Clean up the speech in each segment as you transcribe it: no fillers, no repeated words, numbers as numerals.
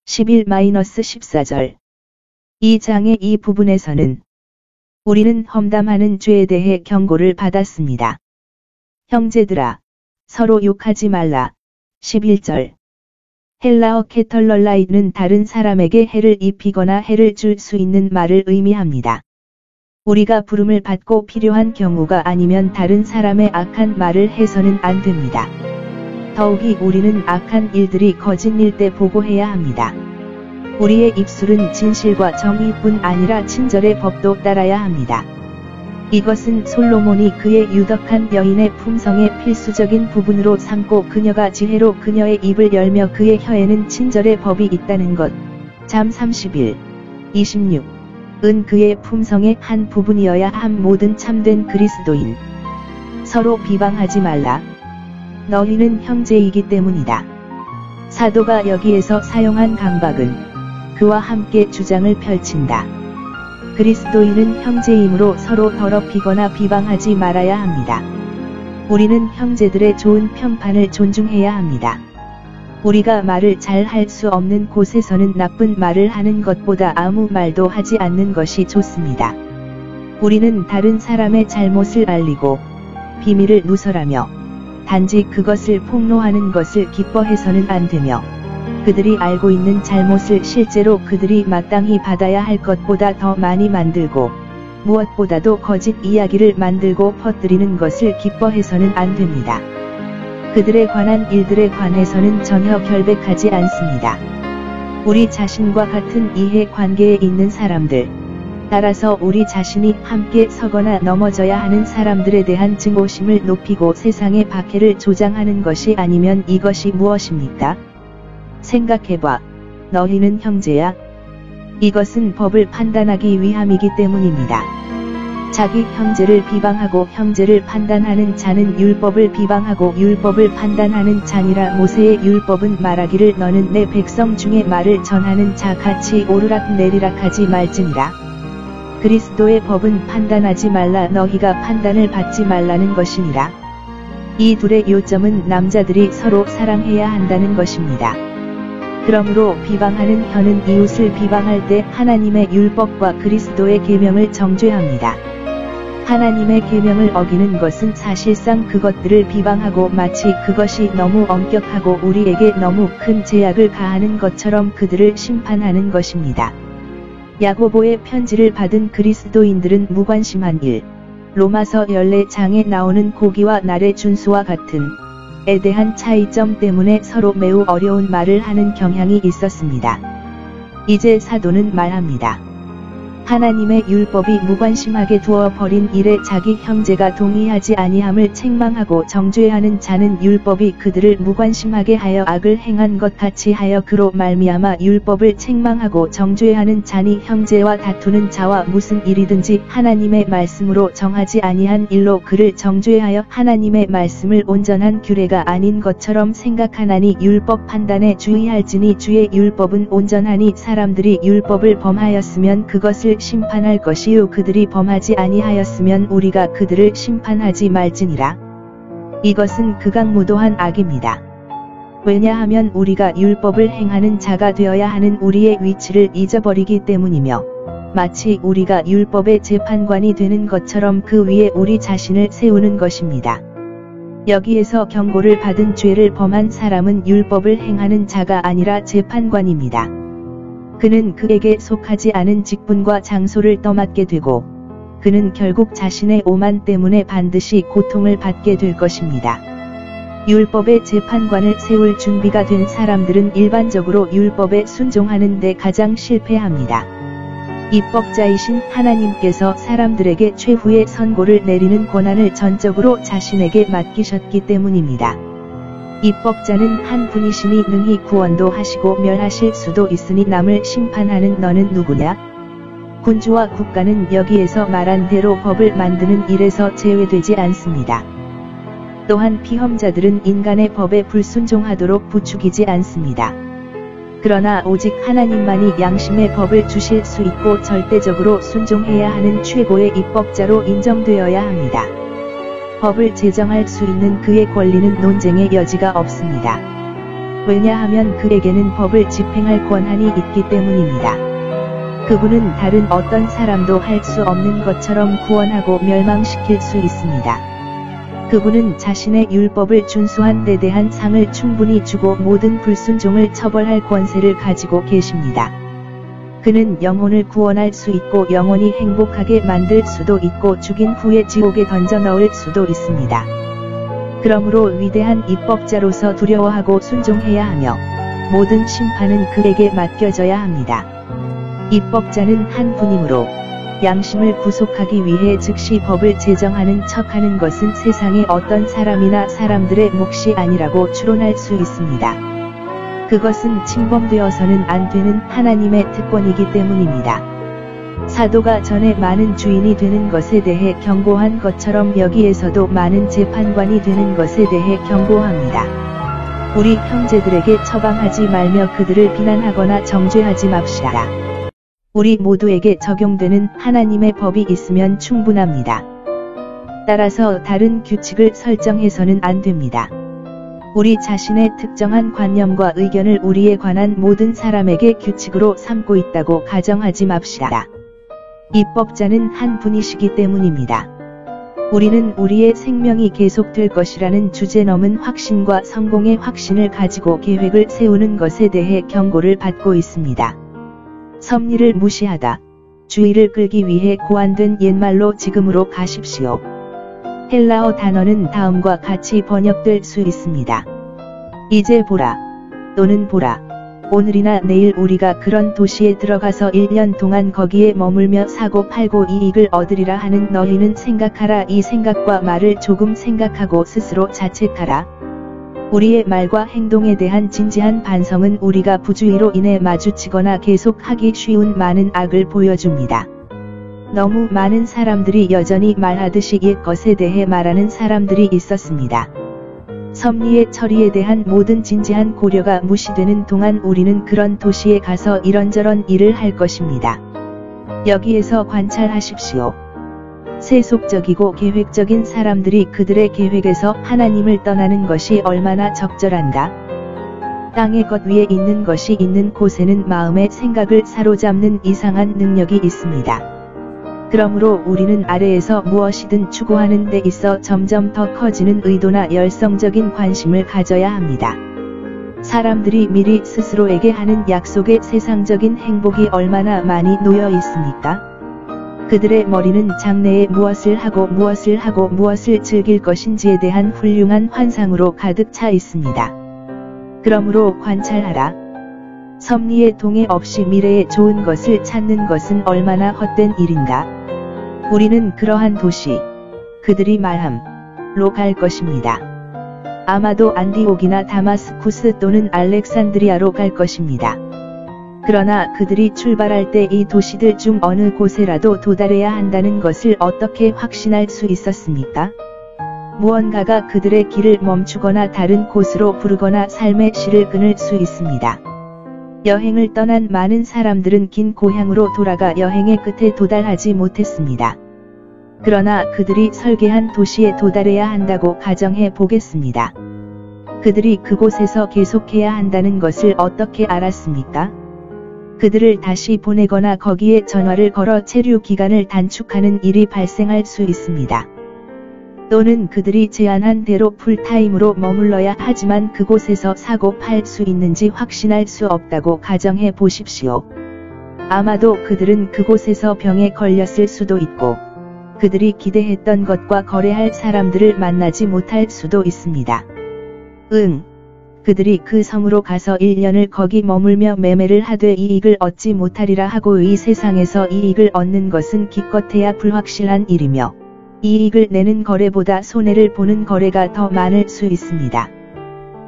11-14절. 이 장의 이 부분에서는 우리는 험담하는 죄에 대해 경고를 받았습니다. 형제들아, 서로 욕하지 말라. 11절. 헬라어 케털럴라이는 다른 사람에게 해를 입히거나 해를 줄 수 있는 말을 의미합니다. 우리가 부름을 받고 필요한 경우가 아니면 다른 사람의 악한 말을 해서는 안 됩니다. 더욱이 우리는 악한 일들이 거짓일 때 보고해야 합니다. 우리의 입술은 진실과 정의뿐 아니라 친절의 법도 따라야 합니다. 이것은 솔로몬이 그의 유덕한 여인의 품성의 필수적인 부분으로 삼고 그녀가 지혜로 그녀의 입을 열며 그의 혀에는 친절의 법이 있다는 것. 잠 31, 26. 은 그의 품성의 한 부분이어야 함. 모든 참된 그리스도인. 서로 비방하지 말라. 너희는 형제이기 때문이다. 사도가 여기에서 사용한 강박은 그와 함께 주장을 펼친다. 그리스도인은 형제이므로 서로 더럽히거나 비방하지 말아야 합니다. 우리는 형제들의 좋은 평판을 존중해야 합니다. 우리가 말을 잘 할 수 없는 곳에서는 나쁜 말을 하는 것보다 아무 말도 하지 않는 것이 좋습니다. 우리는 다른 사람의 잘못을 알리고 비밀을 누설하며 단지 그것을 폭로하는 것을 기뻐해서는 안 되며 그들이 알고 있는 잘못을 실제로 그들이 마땅히 받아야 할 것보다 더 많이 만들고 무엇보다도 거짓 이야기를 만들고 퍼뜨리는 것을 기뻐해서는 안 됩니다. 그들에 관한 일들에 관해서는 전혀 결백하지 않습니다. 우리 자신과 같은 이해 관계에 있는 사람들, 따라서 우리 자신이 함께 서거나 넘어져야 하는 사람들에 대한 증오심을 높이고 세상의 박해를 조장하는 것이 아니면 이것이 무엇입니까? 생각해봐. 너희는 형제야. 이것은 법을 판단하기 위함이기 때문입니다. 자기 형제를 비방하고 형제를 판단하는 자는 율법을 비방하고 율법을 판단하는 자니라. 모세의 율법은 말하기를 너는 내 백성 중에 말을 전하는 자 같이 오르락 내리락 하지 말지니라. 그리스도의 법은 판단하지 말라. 너희가 판단을 받지 말라는 것이니라. 이 둘의 요점은 남자들이 서로 사랑해야 한다는 것입니다. 그러므로 비방하는 혀는 이웃을 비방할 때 하나님의 율법과 그리스도의 계명을 정죄합니다. 하나님의 계명을 어기는 것은 사실상 그것들을 비방하고 마치 그것이 너무 엄격하고 우리에게 너무 큰 제약을 가하는 것처럼 그들을 심판하는 것입니다. 야고보의 편지를 받은 그리스도인들은 무관심한 일, 로마서 14장에 나오는 고기와 날의 준수와 같은 에 대한 차이점 때문에 서로 매우 어려운 말을 하는 경향이 있었습니다. 이제 사도는 말합니다. 하나님의 율법이 무관심하게 두어 버린 일에 자기 형제가 동의하지 아니함을 책망하고 정죄하는 자는 율법이 그들을 무관심하게 하여 악을 행한 것 같이 하여 그로 말미암아 율법을 책망하고 정죄하는 자니 형제와 다투는 자와 무슨 일이든지 하나님의 말씀으로 정하지 아니한 일로 그를 정죄하여 하나님의 말씀을 온전한 규례가 아닌 것처럼 생각하나니 율법 판단에 주의할지니 주의 율법은 온전하니 사람들이 율법을 범하였으면 그것을 심판할 것이요 그들이 범하지 아니하였으면 우리가 그들을 심판하지 말지니라. 이것은 극악무도한 악입니다. 왜냐하면 우리가 율법을 행하는 자가 되어야 하는 우리의 위치를 잊어버리기 때문이며 마치 우리가 율법의 재판관이 되는 것처럼 그 위에 우리 자신을 세우는 것입니다. 여기에서 경고를 받은 죄를 범한 사람은 율법을 행하는 자가 아니라 재판관입니다. 그는 그에게 속하지 않은 직분과 장소를 떠맡게 되고 그는 결국 자신의 오만 때문에 반드시 고통을 받게 될 것입니다. 율법의 재판관을 세울 준비가 된 사람들은 일반적으로 율법에 순종하는 데 가장 실패합니다. 입법자이신 하나님께서 사람들에게 최후의 선고를 내리는 권한을 전적으로 자신에게 맡기셨기 때문입니다. 입법자는 한 분이시니 능히 구원도 하시고 멸하실 수도 있으니 남을 심판하는 너는 누구냐? 군주와 국가는 여기에서 말한 대로 법을 만드는 일에서 제외되지 않습니다. 또한 피험자들은 인간의 법에 불순종하도록 부추기지 않습니다. 그러나 오직 하나님만이 양심의 법을 주실 수 있고 절대적으로 순종해야 하는 최고의 입법자로 인정되어야 합니다. 법을 제정할 수 있는 그의 권리는 논쟁의 여지가 없습니다. 왜냐하면 그에게는 법을 집행할 권한이 있기 때문입니다. 그분은 다른 어떤 사람도 할 수 없는 것처럼 구원하고 멸망시킬 수 있습니다. 그분은 자신의 율법을 준수한 데 대한 상을 충분히 주고 모든 불순종을 처벌할 권세를 가지고 계십니다. 그는 영혼을 구원할 수 있고 영원히 행복하게 만들 수도 있고 죽인 후에 지옥에 던져 넣을 수도 있습니다. 그러므로 위대한 입법자로서 두려워하고 순종해야 하며 모든 심판은 그에게 맡겨져야 합니다. 입법자는 한 분이므로 양심을 구속하기 위해 즉시 법을 제정하는 척하는 것은 세상의 어떤 사람이나 사람들의 몫이 아니라고 추론할 수 있습니다. 그것은 침범되어서는 안 되는 하나님의 특권이기 때문입니다. 사도가 전에 많은 주인이 되는 것에 대해 경고한 것처럼 여기에서도 많은 재판관이 되는 것에 대해 경고합니다. 우리 형제들에게 처방하지 말며 그들을 비난하거나 정죄하지 맙시다. 우리 모두에게 적용되는 하나님의 법이 있으면 충분합니다. 따라서 다른 규칙을 설정해서는 안 됩니다. 우리 자신의 특정한 관념과 의견을 우리에 관한 모든 사람에게 규칙으로 삼고 있다고 가정하지 맙시다. 입법자는 한 분이시기 때문입니다. 우리는 우리의 생명이 계속될 것이라는 주제 넘은 확신과 성공의 확신을 가지고 계획을 세우는 것에 대해 경고를 받고 있습니다. 섭리를 무시하다. 주의를 끌기 위해 고안된 옛말로 지금으로 가십시오. 헬라어 단어는 다음과 같이 번역될 수 있습니다. 이제 보라. 또는 보라. 오늘이나 내일 우리가 그런 도시에 들어가서 1년 동안 거기에 머물며 사고 팔고 이익을 얻으리라 하는 너희는 생각하라. 이 생각과 말을 조금 생각하고 스스로 자책하라. 우리의 말과 행동에 대한 진지한 반성은 우리가 부주의로 인해 마주치거나 계속하기 쉬운 많은 악을 보여줍니다. 너무 많은 사람들이 여전히 말하듯이 옛 것에 대해 말하는 사람들이 있었습니다. 섭리의 처리에 대한 모든 진지한 고려가 무시되는 동안 우리는 그런 도시에 가서 이런저런 일을 할 것입니다. 여기에서 관찰하십시오. 세속적이고 계획적인 사람들이 그들의 계획에서 하나님을 떠나는 것이 얼마나 적절한가? 땅의 것 위에 있는 것이 있는 곳에는 마음의 생각을 사로잡는 이상한 능력이 있습니다. 그러므로 우리는 아래에서 무엇이든 추구하는 데 있어 점점 더 커지는 의도나 열성적인 관심을 가져야 합니다. 사람들이 미리 스스로에게 하는 약속에 세상적인 행복이 얼마나 많이 놓여 있습니까? 그들의 머리는 장래에 무엇을 하고 무엇을 즐길 것인지에 대한 훌륭한 환상으로 가득 차 있습니다. 그러므로 관찰하라. 섭리에 동의 없이 미래에 좋은 것을 찾는 것은 얼마나 헛된 일인가? 우리는 그러한 도시, 그들이 말함로 갈 것입니다. 아마도 안디옥이나 다마스쿠스 또는 알렉산드리아로 갈 것입니다. 그러나 그들이 출발할 때 이 도시들 중 어느 곳에라도 도달해야 한다는 것을 어떻게 확신할 수 있었습니까? 무언가가 그들의 길을 멈추거나 다른 곳으로 부르거나 삶의 실을 끊을 수 있습니다. 여행을 떠난 많은 사람들은 긴 고향으로 돌아가 여행의 끝에 도달하지 못했습니다. 그러나 그들이 설계한 도시에 도달해야 한다고 가정해 보겠습니다. 그들이 그곳에서 계속해야 한다는 것을 어떻게 알았습니까? 그들을 다시 보내거나 거기에 전화를 걸어 체류 기간을 단축하는 일이 발생할 수 있습니다. 또는 그들이 제안한 대로 풀타임으로 머물러야 하지만 그곳에서 사고 팔 수 있는지 확신할 수 없다고 가정해 보십시오. 아마도 그들은 그곳에서 병에 걸렸을 수도 있고 그들이 기대했던 것과 거래할 사람들을 만나지 못할 수도 있습니다. 그들이 그 성으로 가서 1년을 거기 머물며 매매를 하되 이익을 얻지 못하리라 하고 이 세상에서 이익을 얻는 것은 기껏해야 불확실한 일이며 이익을 내는 거래보다 손해를 보는 거래가 더 많을 수 있습니다.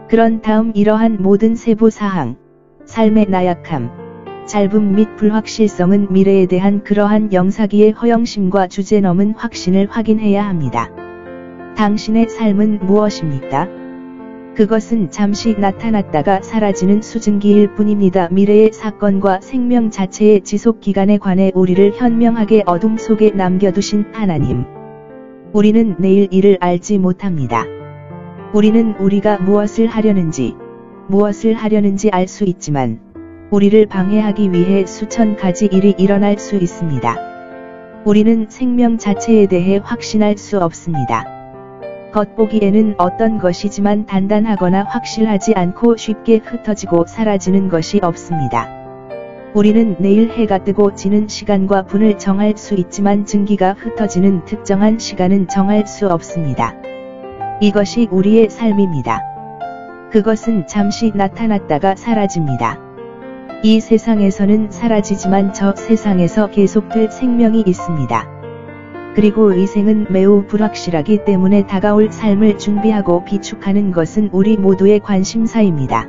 그런 다음 이러한 모든 세부 사항, 삶의 나약함, 짧음 및 불확실성은 미래에 대한 그러한 영사기의 허영심과 주제 넘은 확신을 확인해야 합니다. 당신의 삶은 무엇입니까? 그것은 잠시 나타났다가 사라지는 수증기일 뿐입니다. 미래의 사건과 생명 자체의 지속기간에 관해 우리를 현명하게 어둠 속에 남겨두신 하나님. 우리는 내일 일을 알지 못합니다. 우리는 우리가 무엇을 하려는지, 무엇을 하려는지 알 수 있지만 우리를 방해하기 위해 수천 가지 일이 일어날 수 있습니다. 우리는 생명 자체에 대해 확신할 수 없습니다. 겉보기에는 어떤 것이지만 단단하거나 확실하지 않고 쉽게 흩어지고 사라지는 것이 없습니다. 우리는 내일 해가 뜨고 지는 시간과 분을 정할 수 있지만 증기가 흩어지는 특정한 시간은 정할 수 없습니다. 이것이 우리의 삶입니다. 그것은 잠시 나타났다가 사라집니다. 이 세상에서는 사라지지만 저 세상에서 계속될 생명이 있습니다. 그리고 이 생은 매우 불확실하기 때문에 다가올 삶을 준비하고 비축하는 것은 우리 모두의 관심사입니다.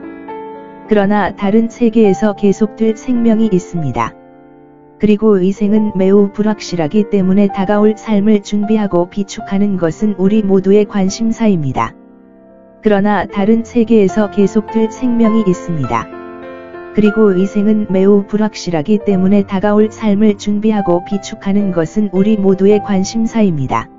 그러나 다른 세계에서 계속될 생명이 있습니다. 그리고 이 생은 매우 불확실하기 때문에 다가올 삶을 준비하고 비축하는 것은 우리 모두의 관심사입니다. 그러나 다른 세계에서 계속될 생명이 있습니다. 그리고 이 생은 매우 불확실하기 때문에 다가올 삶을 준비하고 비축하는 것은 우리 모두의 관심사입니다.